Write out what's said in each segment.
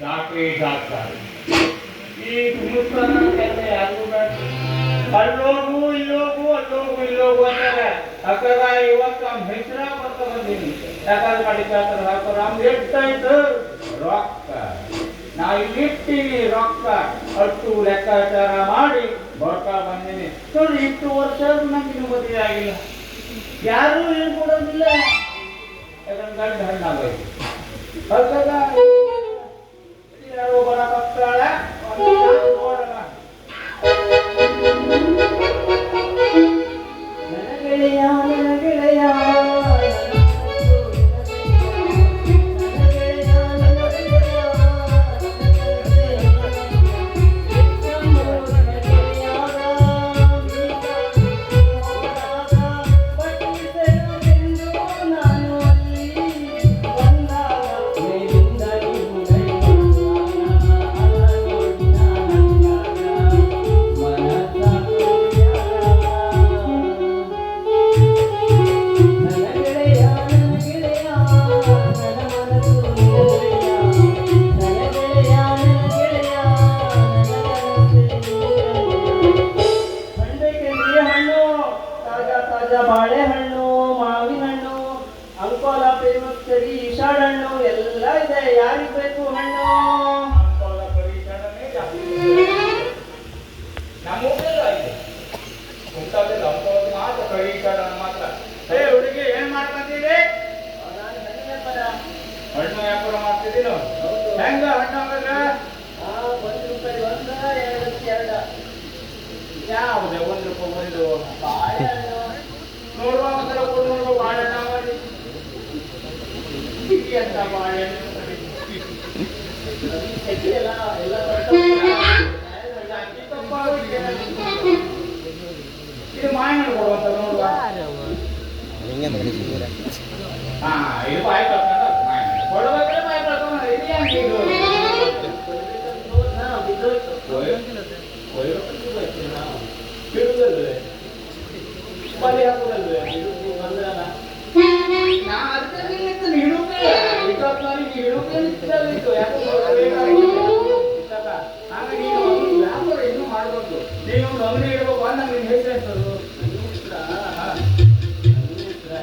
ಡಾಕ್ಟ್ರಿ doctor ಈ ಹಿಂದೂಸ್ತಾನ ಕೆಲಸ ಯಾರಿಗೂ ಬೇಡ. ಅಲ್ಲೋಗು ಇಲ್ಲೋಗು ಅಲ್ಲೋಗು ಇಲ್ಲೋಗು ಅಂತಾರೆ. ಅಕ್ಕಗ ಇವತ್ತು ಅವ್ನ ಹೆಸರ ಬರ್ತಾ ಬಂದೀನಿ. ಯಾಕಂದ್ರೆ ಮಾಡಿಕಾತರ ಹಾಕೋರು ಅವ್ನು ಎಷ್ಟಾಯ್ತು ರೊಕ್ಕ ನಾ ಇಟ್ಟಿನಿ ರೊಕ್ಕ ಅಷ್ಟು ಲೆಕ್ಕಾಚಾರ ಮಾಡಿ ಬರ್ತಾ ಬಂದೀನಿ. ನೋಡಿ ಇಷ್ಟು ವರ್ಷ ನಂಗೆ ಇನ್ನೂ ಮದುವೆ ಆಗಿಲ್ಲ, ಯಾರೂ ಏನು ಕೊಡೋದಿಲ್ಲ. ಯಾಕಂದ್ರೆ ಗಂಡ ಹಣ್ಣಾಗೋಯ್ತು. ಅಕ್ಕಗ ಯಾರೋ ಬರ ಮಕ್ಕಳ ನೋಡೋಣ. ನನ್ನ ಗೆಳೆಯ ನನ್ನ ಗೆಳೆಯ ಬಾಳೆಹಣ್ಣು, ಮಾವಿನ ಹಣ್ಣು, ಅಂಕೋಲ ಫೇಮಸ್ ಕರಿ ಈಶಾಡ್ ಹಣ್ಣು ಎಲ್ಲ ಇದೆ. ಯಾರಿಗೆ ಬೇಕು ಹಣ್ಣು? ಅಂಕೋಲ ಕರಿ ಈಶಾಡನೇ ನಮಗೆಲ್ಲ ಇದೆ. ಮುಂತಾದೆಲ್ಲ ಅಂಕೋಲ ಮಾತ್ರ, ಕರಿ ಈಶಾಡ ಮಾತ್ರ. ಏ ಹುಡುಗಿ ಏನ್ ಮಾಡ್ಕೊಂತೀರಿ? ಹಣ್ಣು ವ್ಯಾಪಾರ ಮಾಡ್ತಿದ್ದೀನು. ಹೆಂಗ ಹಣ್ಣು ಹಂಗಂದ್ರ ₹1 ಒಂದ, ಎರಡು ಯಾವ್ದೆ ₹1 ಒಂದು ಬಾಳೆಹಣ್ಣು ನೋಡುವ ಒಂಥರ ಕೊಡು ನೋಡುವ ಬಾಳೆಹಣ್ಣ ಮಾಡಿ ಅಂತ ಬಾಳೆಹಣ್ಣು ಇದು ಮಾಯಣ್ಣ ಕೊಡುವಂತ ನೋಡುವ. ಹಾ ಇದು ಬಾಯಿ ಕಳ್ಕೊಂಡ ಕೊಡ್ಬೇಕಾದ್ರೆ ಬಾಯಿ ಕಳ್ಕೊಂಡ. ಇದು ಹೆಂಗೆ ಇದು ಬಿಡುದಲ್ವೇ ಬಲಿ ಹಾಕುದಲ್ವೇ ಬಂದ್ರಲ್ಲ. ನಾ ಅದಕ್ಕೆ ಹಿಡುಕೆ ಹಿಡುಕೆ ಯಾಕೋ ಆಗ ನೀನು ವ್ಯಾಪಾರ ಇನ್ನೂ ಮಾಡ್ಬೇಕು. ನೀನು ಒಂದು ಅಂಗಡಿ ಇಡ್ಬೇಕು ಅಂತ ನಿನ್ನ ಹೆಸರು ಹೆಸರು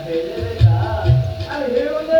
ಹೇಳಬೇಕಾ? ಅದು ಹೇಳುವುದೇ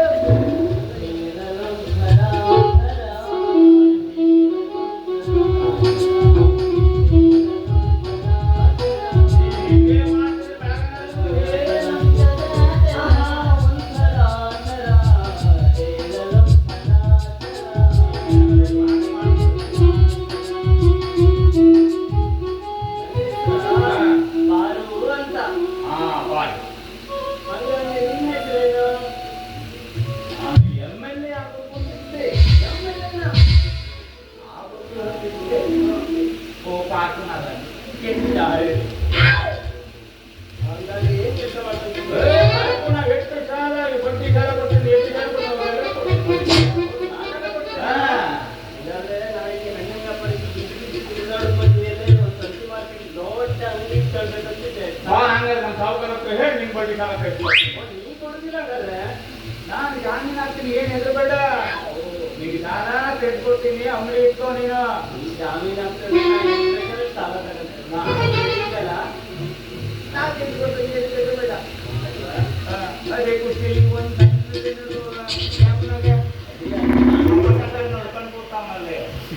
ನಾನು ಜಾಮೀನು ಹಾಕ್ತೀನಿ. ಏನ್ ಹೆದರ್ಬೇಡ, ನಿಮಗೆ ನಾನ ತೆಗೆದುಕೊಡ್ತೀನಿ. ಅಂಗಡಿ ಇಟ್ಕೋ ನೀನು. ಜಾಮೀನು ಹಾಕ್ತೀನಿ ಸಾಲ ನಾ ತೆಗೆದುಕೊಡ್ತೀನಿ. ಹೆದರ್ಬೇಡ. ಅದೇ ಖುಷಿ